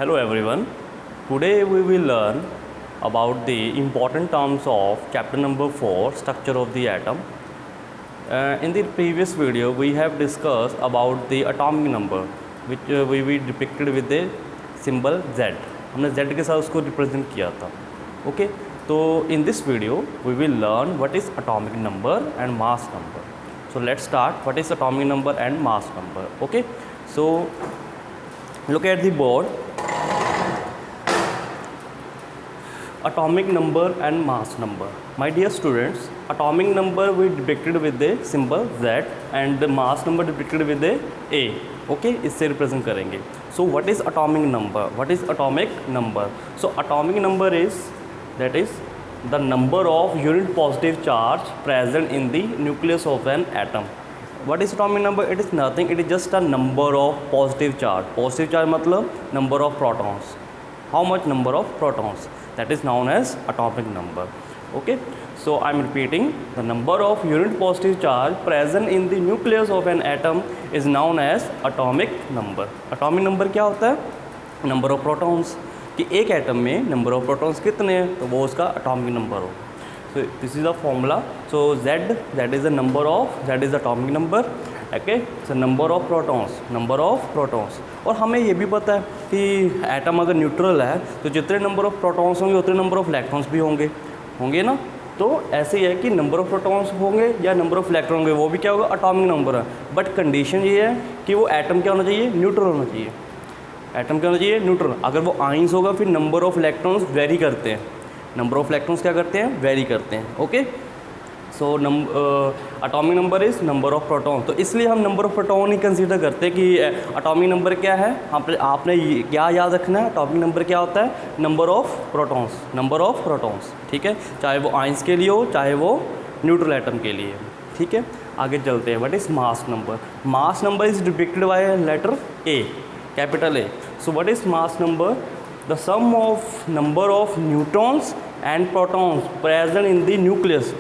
Hello everyone. Today we will learn about the important terms of chapter number 4, structure of the atom. In the previous video we have discussed about the atomic number which we depicted with the symbol Z. हमने Z के साथ उसको represent किया था. Okay. So in this video we will learn what is atomic number and mass number. So let's start. What is atomic number and mass number? Okay. So look at the board. Atomic number and mass number. My dear students, atomic number we depicted with the symbol Z and the mass number depicted with the A. Okay, इससे represent करेंगे. So what is atomic number? What is atomic number? So atomic number is the number of unit positive charge present in the nucleus of an atom. What is atomic number? It is nothing. It is just a number of positive charge. Positive charge मतलब number of protons. How much number of protons? That is known as atomic number. Okay, so I am repeating, the number of unit positive charge present in the nucleus of an atom is known as atomic number. Atomic number क्या होता है? Number of protons. कि एक atom में number of protons कितने हैं तो वो उसका अटोमिक नंबर हो. So this is the formula. So Z is the number of Z is the atomic number. Okay, so number of protons. और हमें ये भी पता है कि एटम अगर न्यूट्रल है तो जितने नंबर ऑफ प्रोटॉन्स होंगे उतने नंबर ऑफ इलेक्ट्रॉन्स भी होंगे ना. तो ऐसे ही है कि नंबर ऑफ प्रोटॉन्स होंगे या नंबर ऑफ इलेक्ट्रॉन होंगे वो भी क्या होगा, अटोमिक नंबर है. बट कंडीशन ये है कि वो एटम क्या होना चाहिए, न्यूट्रल होना चाहिए. एटम क्या होना चाहिए, न्यूट्रल. अगर वो आइंस होगा फिर नंबर ऑफ इलेक्ट्रॉन्स वेरी करते हैं. नंबर ऑफ इलेक्ट्रॉन्स क्या करते हैं, वेरी करते हैं. Okay, so atomic number is number of proton. तो इसलिए हम number of proton he consider करते हैं कि अटोमिक नंबर क्या है. आपने क्या याद रखना है, अटोमिक नंबर क्या होता है, नंबर ऑफ प्रोटॉन्स. ठीक है, चाहे वो आइंस के लिए हो चाहे वो न्यूट्रल एटम के लिए. ठीक है, आगे चलते हैं. What is mass number. Mass number is depicted by letter A, capital A. So what is mass number? The sum of number of neutrons and protons present in the nucleus.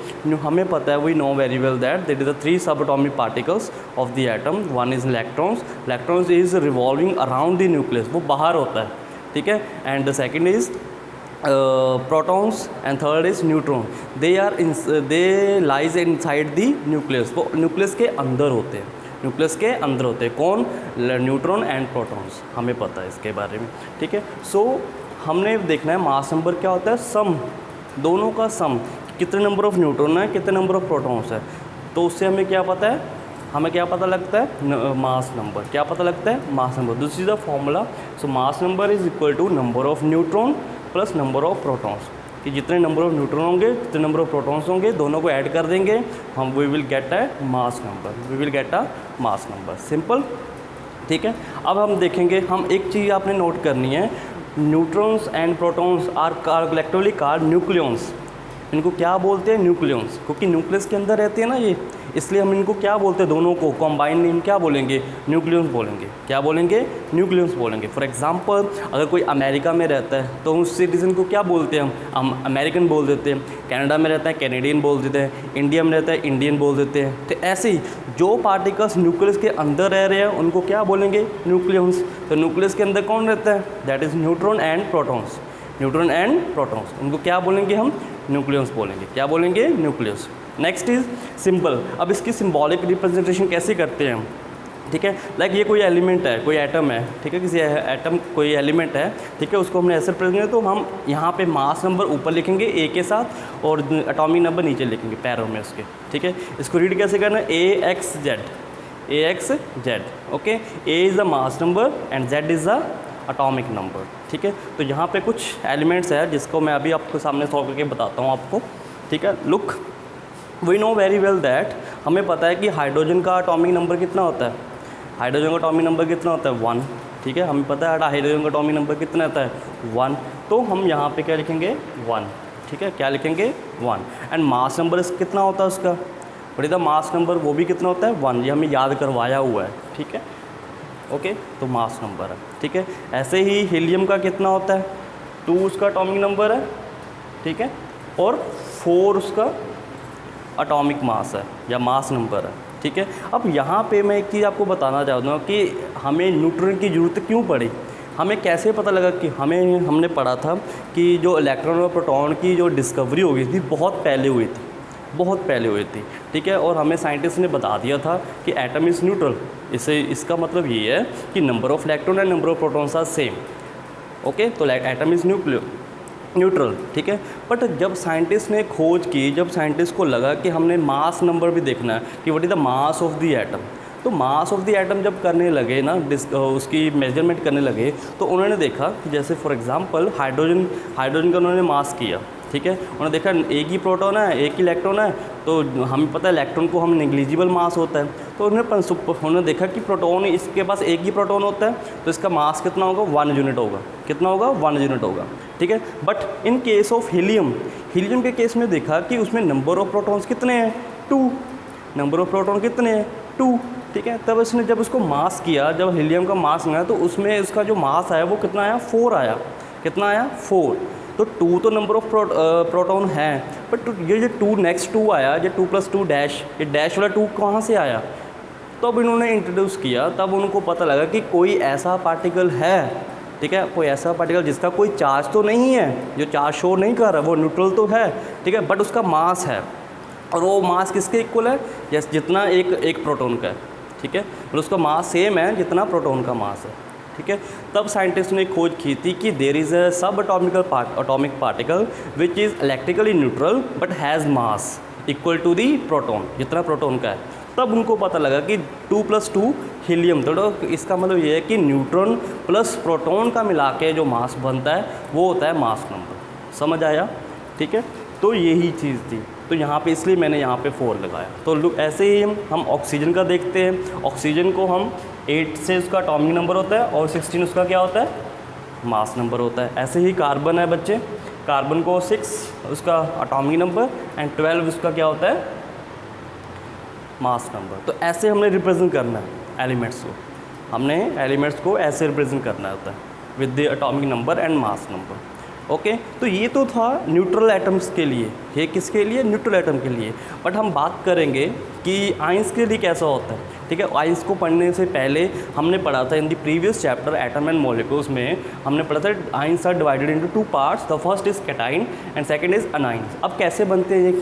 हमें पता है, we know very well that there is the 3 subatomic particles of the atom. One is electrons. Electrons is revolving around the nucleus. वो बाहर होता है. ठीक है. And the second is protons and third is neutron. They lies inside the nucleus. वो nucleus के अंदर होते हैं. कौन, न्यूट्रॉन एंड प्रोटॉन्स. हमें पता है इसके बारे में. ठीक है. सो हमने देखना है मास नंबर क्या होता है, सम, दोनों का सम. कितने नंबर ऑफ न्यूट्रॉन है, कितने नंबर ऑफ प्रोटॉन्स है. तो उससे हमें क्या पता है, हमें क्या पता लगता है, मास नंबर. क्या पता लगता है, mass number. This is the formula. So mass number is equal to number of neutron plus number of protons. कि जितने नंबर ऑफ न्यूट्रॉन होंगे जितने नंबर ऑफ प्रोटॉन्स होंगे दोनों को ऐड कर देंगे हम, we will get a mass number. Simple. ठीक है. अब हम देखेंगे, हम एक चीज़ आपने नोट करनी है, neutrons and protons are collectively called nucleons. इनको क्या बोलते हैं, न्यूक्लियॉन्स, क्योंकि न्यूक्लियस के अंदर रहते हैं ना ये, इसलिए हम इनको क्या बोलते हैं, दोनों को कॉम्बाइन नेम क्या बोलेंगे, न्यूक्लियॉन्स बोलेंगे. क्या बोलेंगे, न्यूक्लियॉन्स बोलेंगे. फॉर एग्जांपल अगर कोई अमेरिका में रहता है तो उस सिटीजन को क्या बोलते हैं हम अमेरिकन बोल देते हैं. कनाडा में रहता है कैनेडियन बोल देते हैं. इंडिया में रहता है इंडियन बोल देते हैं. तो ऐसे ही जो पार्टिकल्स न्यूक्लियस के अंदर रह रहे हैं उनको क्या बोलेंगे, न्यूक्लियॉन्स. तो न्यूक्लियस के अंदर कौन रहता है, that is neutron and protons. उनको क्या बोलेंगे हम, न्यूक्लियस बोलेंगे. क्या बोलेंगे, न्यूक्लियस. Next is simple. अब इसकी सिंबॉलिक रिप्रेजेंटेशन कैसे करते हैं हम. ठीक है, लाइक ये कोई एलिमेंट है, कोई एटम है. ठीक है, किसी एटम कोई एलिमेंट है. ठीक है, उसको हमने ऐसे रिप्रेजेंट, तो हम यहाँ पे मास नंबर ऊपर लिखेंगे ए के साथ और एटॉमिक नंबर नीचे लिखेंगे पैरों में उसके. ठीक है, इसको रीड कैसे करना है, AXZ. Okay, A is the mass number and Z is the atomic number. ठीक है, तो यहाँ पे कुछ एलिमेंट्स है जिसको मैं अभी आपके सामने सॉल्व करके बताता हूँ आपको. ठीक है, look, we know very well that, हमें पता है कि हाइड्रोजन का अटोमिक नंबर कितना होता है, 1. ठीक है, हमें पता है हाइड्रोजन का अटोमिक नंबर कितना होता है, 1. तो हम यहाँ पे क्या लिखेंगे, 1. ठीक है, क्या लिखेंगे, 1. एंड मास नंबर कितना होता है उसका, बड़ी मास नंबर वो भी कितना होता है, 1. ये हमें याद करवाया हुआ है. ठीक है, ओके, तो मास नंबर है. ठीक है, ऐसे ही हीलियम का कितना होता है, 2 उसका अटोमिक नंबर है. ठीक है, और 4 उसका अटोमिक मास है या मास नंबर है. ठीक है, अब यहाँ पे मैं एक चीज़ आपको बताना चाहता हूँ कि हमें न्यूट्रॉन की ज़रूरत क्यों पड़ी. हमें कैसे पता लगा कि हमने पढ़ा था कि जो इलेक्ट्रॉन और प्रोटॉन की जो डिस्कवरी हो गई थी बहुत पहले हुई थी, बहुत पहले हुई थी, ठीक है। और हमें साइंटिस्ट ने बता दिया था कि एटम इज़ न्यूट्रल। इसका मतलब ये है कि number of electron and number of protons are same, okay. तो एटम इज़ न्यूट्रल, ठीक है। बट जब साइंटिस्ट ने खोज की, जब साइंटिस्ट को लगा कि हमने मास नंबर भी देखना है कि what is the mass of the atom, तो मास ऑफ द एटम जब करने लगे ना, उसकी मेजरमेंट करने लगे, तो उन्होंने देखा कि जैसे फॉर एग्जांपल हाइड्रोजन का उन्होंने मास किया, ठीक है। उन्होंने देखा एक ही प्रोटॉन है, एक ही इलेक्ट्रॉन है, तो हमें पता है इलेक्ट्रॉन को हम नेग्लिजिबल मास होता है, तो उन्होंने देखा कि प्रोटॉन, इसके पास एक ही प्रोटॉन होता है, तो इसका मास कितना होगा, 1 यूनिट होगा। कितना होगा, 1 यूनिट होगा, ठीक है। But in case of helium के केस में देखा कि उसमें नंबर ऑफ प्रोटॉन्स कितने हैं, 2। नंबर ऑफ प्रोटॉन कितने हैं, 2, ठीक है। तब उसने जब उसको मास किया, जब हीलियम का मास आया, तो उसमें उसका जो मास आया वो कितना आया, 4 आया। कितना आया, 4। तो 2 तो नंबर ऑफ प्रोटॉन है, बट ये जो 2 नेक्स्ट 2 आया, जो 2 + 2 डैश, ये डैश वाला 2 कहाँ से आया। तब इन्होंने इंट्रोड्यूस किया, तब उनको पता लगा कि कोई ऐसा पार्टिकल है, ठीक है, कोई ऐसा पार्टिकल जिसका कोई चार्ज तो नहीं है, जो चार्ज शो नहीं कर रहा, वो न्यूट्रल तो है, ठीक है, बट उसका मास है, और वो मास किसके इक्वल है, जैसे जितना एक प्रोटॉन का है, ठीक है। मतलब उसका मास सेम है जितना प्रोटॉन का मास है, ठीक है। तब साइंटिस्ट ने खोज की थी कि there is a sub atomic particle which is electrically neutral but has mass equal to the proton, जितना प्रोटॉन का है। तब उनको पता लगा कि 2 + 2 हीलियम, तो इसका मतलब ये है कि न्यूट्रॉन प्लस प्रोटॉन का मिला के जो मास बनता है वो होता है मास नंबर। समझ आया, ठीक है। तो यही चीज़ थी, तो यहाँ पे इसलिए मैंने यहाँ पे 4 लगाया। तो ऐसे ही हम ऑक्सीजन का देखते हैं। ऑक्सीजन को हम 8 से उसका एटॉमिक नंबर होता है और 16 उसका क्या होता है, मास नंबर होता है। ऐसे ही कार्बन है बच्चे, कार्बन को 6 उसका एटॉमिक नंबर एंड 12 उसका क्या होता है, मास नंबर। तो ऐसे हमने रिप्रेजेंट करना है एलिमेंट्स को, हमने एलिमेंट्स को ऐसे रिप्रेजेंट करना होता है with the atomic number and mass number, okay. तो ये तो था न्यूट्रल एटम्स के लिए, ये किसके लिए, न्यूट्रल एटम के लिए। बट हम बात करेंगे कि आइंस के लिए कैसा होता है, ठीक है। आइंस को पढ़ने से पहले हमने पढ़ा था in the previous chapter atom and molecules में, हमने पढ़ा था ions are divided into 2 parts, the first is cation and second is anions. अब कैसे बनते हैं ये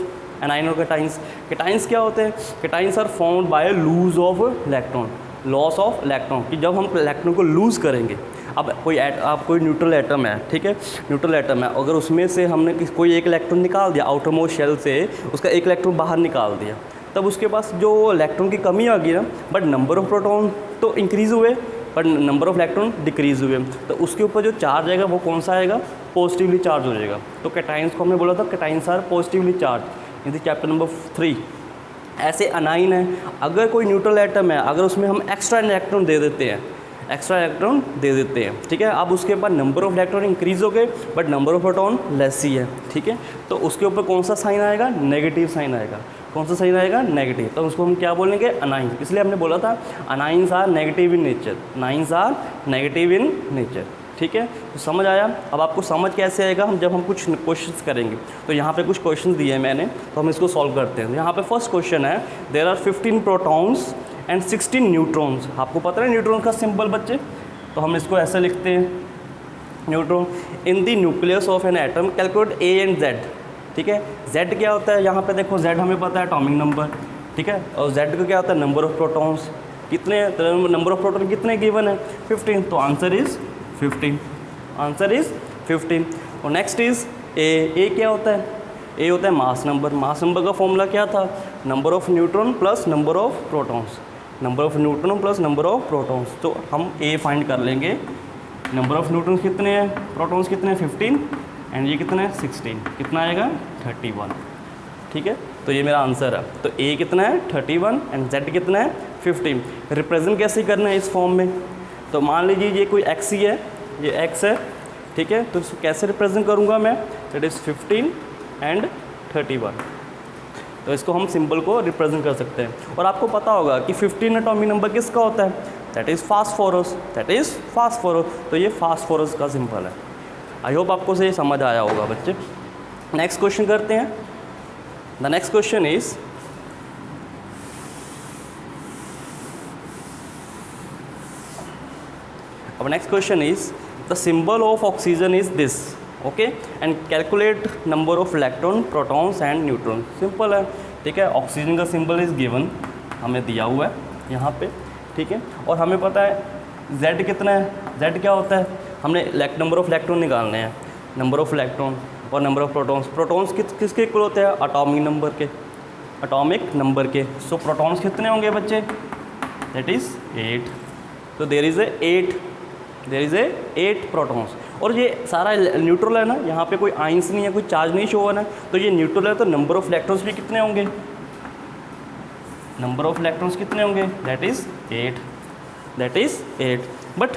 एनाइन और कैटाइंस। कैटाइंस क्या होते हैं, cations are formed by lose of electron, loss of electron, कि जब हम इलेक्ट्रॉन को लूज़ करेंगे। अब कोई न्यूट्रल एटम है, ठीक है, न्यूट्रल एटम है, अगर उसमें से हमने कोई एक इलेक्ट्रॉन निकाल दिया, आउटर मोस्ट शेल से उसका एक इलेक्ट्रॉन बाहर निकाल दिया, तब उसके पास जो इलेक्ट्रॉन की कमी आ गई ना, बट नंबर ऑफ प्रोटॉन तो इंक्रीज़ हुए but number of electron decrease हुए, तो उसके ऊपर जो चार्ज आएगा वो कौन सा आएगा, पॉजिटिवली चार्ज हो जाएगा। तो कैटाइंस को हमने बोला था cations are positively charge in the chapter number 3। ऐसे अनाइन है, अगर कोई न्यूट्रल एटम है, अगर उसमें हम एक्स्ट्रा इलेक्ट्रॉन दे देते हैं, ठीक है, अब उसके बाद नंबर ऑफ इलेक्ट्रॉन इंक्रीज़ हो गए but number of proton less ही है, ठीक है, तो उसके ऊपर कौन सा साइन आएगा, नेगेटिव साइन आएगा। कौन सा साइन आएगा, नेगेटिव। तो उसको हम क्या बोलेंगे, अनाइन। इसलिए हमने बोला था anions are negative in nature, anions are negative in nature, ठीक है। तो समझ आया। अब आपको समझ कैसे आएगा, हम कुछ क्वेश्चंस करेंगे। तो यहाँ पे कुछ क्वेश्चंस दिए हैं मैंने, तो हम इसको सॉल्व करते हैं। यहाँ पे फर्स्ट क्वेश्चन है, there are 15 protons and 16 neutrons. आपको पता है न्यूट्रॉन का सिंबल बच्चे, तो हम इसको ऐसे लिखते हैं, neutron in the nucleus of an atom calculate A and Z, ठीक है। जेड क्या होता है, यहाँ पे देखो जेड हमें पता है एटॉमिक नंबर, ठीक है, और जेड का क्या होता है, नंबर ऑफ प्रोटॉन्स। कितने, नंबर ऑफ प्रोटॉन कितने गिवन है, 15, तो आंसर इज़ 15, आंसर इज़ 15। और नेक्स्ट इज़ ए क्या होता है, ए होता है मास नंबर। मास नंबर का फॉर्मूला क्या था, number of neutron plus number of protons, number of neutron plus number of protons. तो हम ए फाइंड कर लेंगे, नंबर ऑफ न्यूट्रॉन कितने हैं, प्रोटॉन्स कितने हैं, 15 एंड ये कितना है, 16, कितना आएगा, 31, ठीक है। तो ये मेरा आंसर है। तो ए कितना है, 31 एंड जेड कितना है, 15। रिप्रेजेंट कैसे करना है इस फॉर्म में, तो मान लीजिए ये कोई एक्स ही है, ये एक्स है, ठीक है, तो इसको कैसे रिप्रेजेंट करूँगा मैं, दैट इज़ 15 एंड 31। तो इसको हम सिंबल को रिप्रेजेंट कर सकते हैं। और आपको पता होगा कि 15 एटॉमिक नंबर किसका होता है, that is phosphorus, that is phosphorus. तो ये फास्फोरस का सिंबल है। आई होप आपको से समझ आया होगा बच्चे। नेक्स्ट क्वेश्चन करते हैं। द नेक्स्ट क्वेश्चन इज, अब next question is the symbol of oxygen is this, okay, and calculate number of electron, protons and neutron. Simple है, ठीक है। ऑक्सीजन का सिंबल इज गिवन, हमें दिया हुआ है यहाँ पे, ठीक है। और हमें पता है Z कितना है, Z क्या होता है, हमने नंबर ऑफ इलेक्ट्रॉन निकालने हैं, नंबर ऑफ इलेक्ट्रॉन और नंबर ऑफ प्रोटॉन्स। प्रोटॉन्स किसके इक्वल होते हैं, एटॉमिक नंबर के, एटॉमिक नंबर के। सो प्रोटॉन्स कितने होंगे बच्चे, दैट इज़ 8। तो देयर इज़ ए 8 प्रोटॉन्स। और ये सारा न्यूट्रल है ना, यहाँ पे कोई आइंस नहीं है, कोई चार्ज नहीं शो हो रहा है, तो ये न्यूट्रल है, तो नंबर ऑफ इलेक्ट्रॉन्स भी कितने होंगे, नंबर ऑफ इलेक्ट्रॉन्स कितने होंगे, दैट इज़ 8। बट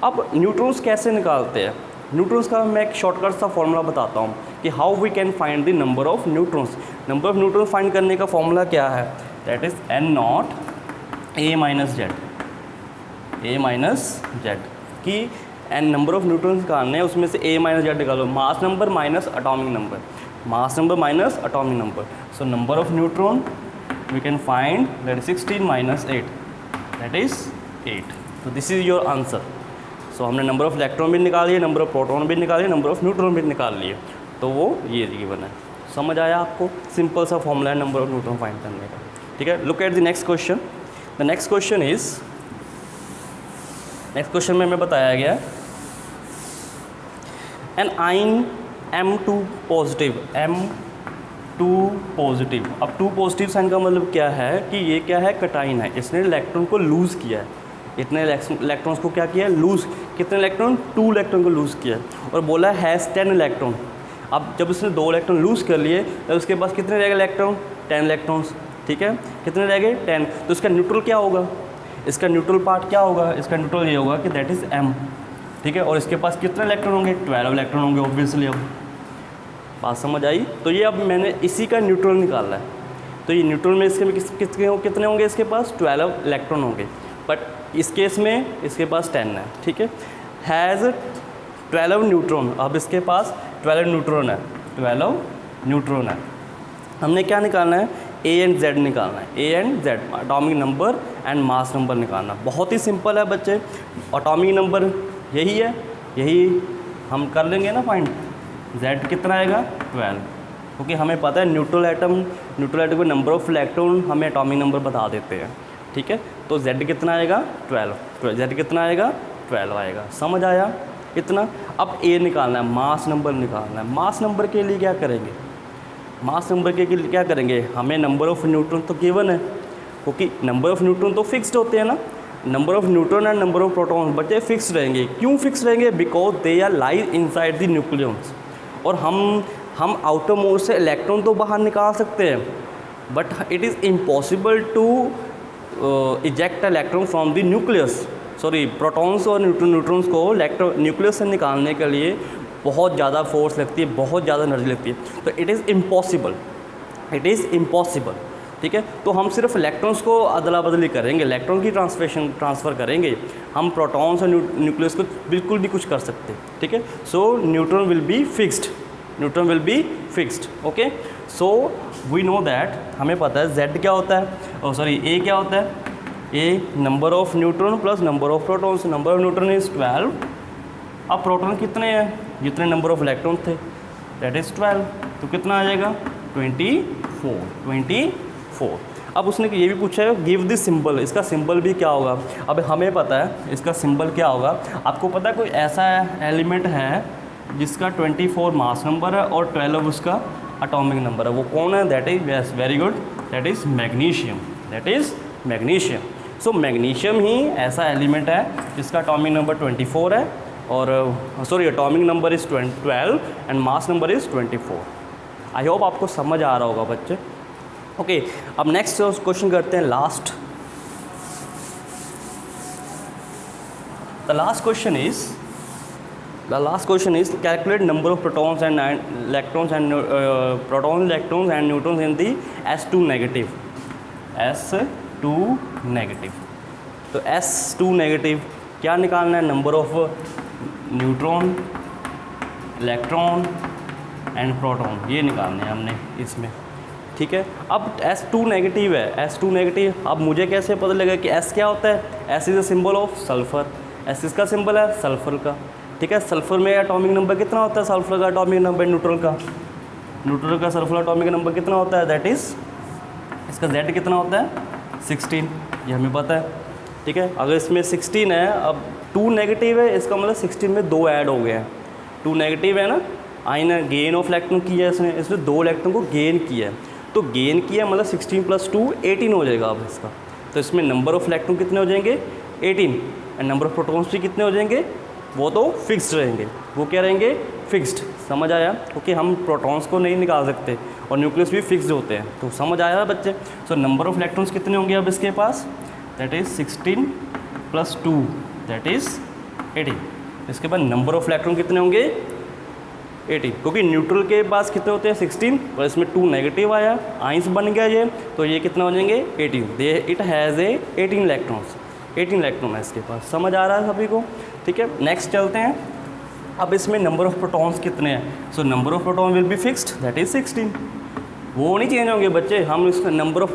अब न्यूट्रॉन्स कैसे निकालते हैं, न्यूट्रॉन्स का मैं एक शॉर्टकट सा फॉर्मूला बताता हूँ कि how we can find the number of neutrons. Number of neutrons find करने का फॉर्मूला क्या है, that is N0 A minus Z, कि एन नंबर ऑफ न्यूट्रॉन्स निकालने हैं, उसमें से A माइनस जेड निकालो, mass number minus atomic number, mass number minus atomic number. So number of neutron we can find that is 16 minus 8, that is 8. So this is your answer. So हमने number of electron भी निकाल लिए, number of proton भी निकाल लिए, number of neutron भी निकाल लिए, तो वो ये गिवन है। समझ आया आपको, सिंपल सा फॉर्मूला है नंबर ऑफ न्यूट्रॉन फाइंड करने का, ठीक है। Look at the next question. The next question is, next question में हमें बताया गया एन आइन M2 पॉजिटिव। अब 2 पॉजिटिव साइन का मतलब क्या है कि ये क्या है, कटाइन है, इसने इलेक्ट्रॉन को लूज़ किया है, इतने इलेक्ट्रॉन्स को क्या किया है, लूज़। कितने इलेक्ट्रॉन, 2 इलेक्ट्रॉन को लूज़ किया है, और बोला हैज़ 10 इलेक्ट्रॉन। अब जब इसने 2 इलेक्ट्रॉन लूज़ कर लिए, तो उसके पास कितने रह गए इलेक्ट्रॉन, 10 इलेक्ट्रॉन्स, ठीक है। कितने रह गए, 10। तो इसका न्यूट्रल क्या होगा, इसका न्यूट्रल पार्ट क्या होगा, इसका न्यूट्रल ये होगा कि दैट इज़ M, ठीक है। और इसके पास कितने इलेक्ट्रॉन होंगे, 12 इलेक्ट्रॉन होंगे ऑब्वियसली। अब बात समझ आई। तो ये अब मैंने इसी का न्यूट्रल निकाला है, तो ये न्यूट्रल में इसके में कितने होंगे, इसके पास 12 इलेक्ट्रॉन होंगे, बट इस केस में इसके पास 10 है, ठीक है। हैज़ 12 न्यूट्रॉन, अब इसके पास 12 न्यूट्रॉन है, 12 न्यूट्रॉन है। हमने क्या निकालना है, A एंड Z निकालना है, A and Z, atomic number and mass number निकालना। बहुत ही सिंपल है बच्चे, एटॉमिक नंबर यही है, यही हम कर लेंगे ना फाइंड। Z कितना आएगा, 12, क्योंकि हमें पता है न्यूट्रल एटम के नंबर ऑफ इलेक्ट्रॉन हमें एटॉमिक नंबर बता देते हैं, ठीक है। तो Z कितना आएगा, 12, Z कितना आएगा, 12 आएगा। समझ आया इतना। अब A निकालना है, मास नंबर निकालना है। मास नंबर के लिए क्या करेंगे, मास नंबर के लिए क्या करेंगे, हमें नंबर ऑफ न्यूट्रॉन तो गिवन है, क्योंकि नंबर ऑफ न्यूट्रॉन तो फिक्स्ड होते हैं ना, number of neutron and number of proton बच्चे फिक्स्ड रहेंगे। क्यों फिक्स रहेंगे, because they are lie inside the nucleus. और हम आउटर मोड से इलेक्ट्रॉन तो बाहर निकाल सकते हैं, but it is impossible to eject electron from the nucleus. Sorry, protons और न्यूट्रॉन्स को न्यूक्लियस से निकालने के लिए बहुत ज़्यादा फोर्स लगती है, बहुत ज़्यादा एनर्जी लगती है, तो इट इज़ इम्पॉसिबल, ठीक है। तो हम सिर्फ इलेक्ट्रॉन्स को अदला बदली करेंगे, इलेक्ट्रॉन की ट्रांसफ़र करेंगे, हम प्रोटॉन्स और न्यूक्लियस को बिल्कुल भी कुछ कर सकते, ठीक है। So neutron will be fixed, okay. So we know that, हमें पता है Z क्या होता है, A क्या होता है, A number of neutron plus number of protons. Number of neutron is 12। अब प्रोटॉन कितने हैं, जितने नंबर ऑफ इलेक्ट्रॉन थे, दैट इज़ 12, तो कितना आ जाएगा, 24। अब उसने ये भी पूछा है गिव दिस सिंबल, इसका सिंबल भी क्या होगा। अब हमें पता है इसका सिंबल क्या होगा। आपको पता है कोई ऐसा एलिमेंट है जिसका 24 मास नंबर है और 12 उसका एटॉमिक नंबर है, वो कौन है, that is, yes very good, that is magnesium. So magnesium ही ऐसा एलिमेंट है जिसका एटॉमिक नंबर 24 है, और atomic number is 12 and mass number is 24। I hope आपको समझ आ रहा होगा बच्चे, ओके। अब नेक्स्ट क्वेश्चन करते हैं, last. The last question is calculate number of protons and electrons and neutrons in the S2 negative. तो S2 नेगेटिव क्या निकालना है, number of neutron, electron and proton, ये निकालने हैं हमने इसमें, ठीक है। अब S2 नेगेटिव है, S2 नेगेटिव। अब मुझे कैसे पता लगा कि S क्या होता है, S is a symbol of sulphur, S इसका सिंबल है सल्फ़र का, ठीक है। सल्फर में एटॉमिक नंबर कितना होता है, सल्फर का एटॉमिक नंबर न्यूट्रल का सल्फर एटॉमिक नंबर कितना होता है, दैट इज़ इसका Z कितना होता है 16, ये हमें पता है। ठीक है, अगर इसमें 16 है, अब 2 नेगेटिव है, इसका मतलब 16 में 2 ऐड हो गए हैं। 2 नेगेटिव है ना, आइन गेन ऑफ इलेक्ट्रॉन किया है इसमें 2 इलेक्ट्रॉन को गेन किया है, तो गेन किया मतलब 16 + 2 18 हो जाएगा अब इसका। तो इसमें नंबर ऑफ इलेक्ट्रॉन कितने हो जाएंगे 18, एंड नंबर ऑफ प्रोटॉन्स भी कितने हो जाएंगे, वो तो फिक्स्ड रहेंगे, वो क्या रहेंगे फिक्स्ड। समझ आया, क्योंकि हम प्रोटॉन्स को नहीं निकाल सकते और न्यूक्लियस भी फिक्स्ड होते हैं, तो समझ आया बच्चे। सो नंबर ऑफ इलेक्ट्रॉन्स कितने होंगे अब इसके पास, दैट इज़ 16 + 2 दैट इज़ 18। इसके बाद नंबर ऑफ इलेक्ट्रॉन कितने होंगे 18, क्योंकि न्यूट्रल के पास कितने होते हैं 16 और इसमें 2 नेगेटिव आया, आइंस बन गया ये, तो ये कितना हो जाएंगे 18। It has a 18 electrons, 18 electron है इसके पास। समझ आ रहा है सभी को, ठीक है। नेक्स्ट चलते हैं, अब इसमें नंबर ऑफ़ प्रोटॉन्स कितने हैं। So number of proton will be fixed that is 16, वो नहीं चेंज होंगे बच्चे। हम इसका नंबर ऑफ़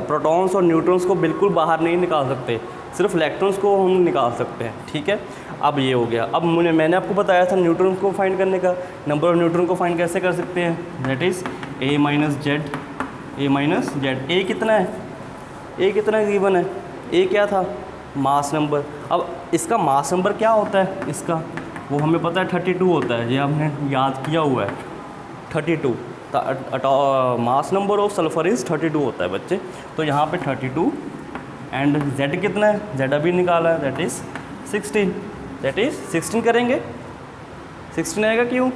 प्रोटॉन्स और न्यूट्रॉन्स को बिल्कुल बाहर नहीं निकाल सकते, सिर्फ इलेक्ट्रॉन्स को हम निकाल सकते हैं, ठीक है। अब ये हो गया। अब मैंने आपको बताया था न्यूट्रॉन को फाइंड करने का, नंबर ऑफ़ न्यूट्रॉन को फाइंड कैसे कर सकते हैं, दैट इज़ A - Z। ए कितना है, ए कितना गिवन है, ए क्या था मास नंबर। अब इसका मास नंबर क्या होता है इसका, वो हमें पता है 32 होता है, ये हमने याद किया हुआ है 32। Mass number of sulphur is 32 होता है बच्चे। तो यहाँ पे 32 एंड Z कितना है, Z अभी निकाला है दैट इज़ 16, दैट इज़ 16 करेंगे, 16 आएगा क्यों,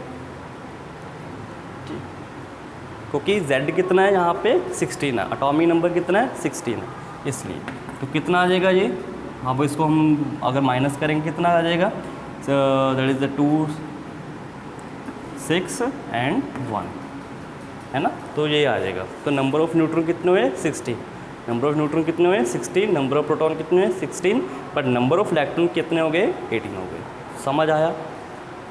क्योंकि Z कितना है यहाँ पे 16 है, एटॉमिक नंबर कितना है 16 है, इसलिए। तो कितना आ जाएगा ये, हाँ इसको हम अगर माइनस करेंगे कितना आ जाएगा, दैट इज़ द 2 6 एंड 1 है ना, तो ये आ जाएगा। तो नंबर ऑफ़ न्यूट्रॉन कितने हुए 16, नंबर ऑफ़ न्यूट्रॉन कितने हुए 16, नंबर ऑफ़ प्रोटॉन कितने हुए 16, बट नंबर ऑफ़ इलेक्ट्रॉन कितने हो गए 18 हो गए। समझ आया।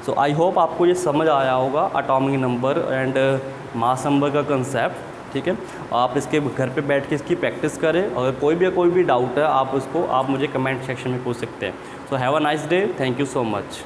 सो आई होप आपको ये समझ आया होगा atomic number and mass number का कंसेप्ट, ठीक है। आप इसके घर पे बैठ के इसकी प्रैक्टिस करें, अगर कोई भी डाउट है आप मुझे कमेंट सेक्शन में पूछ सकते हैं। So have a nice day, thank you so much.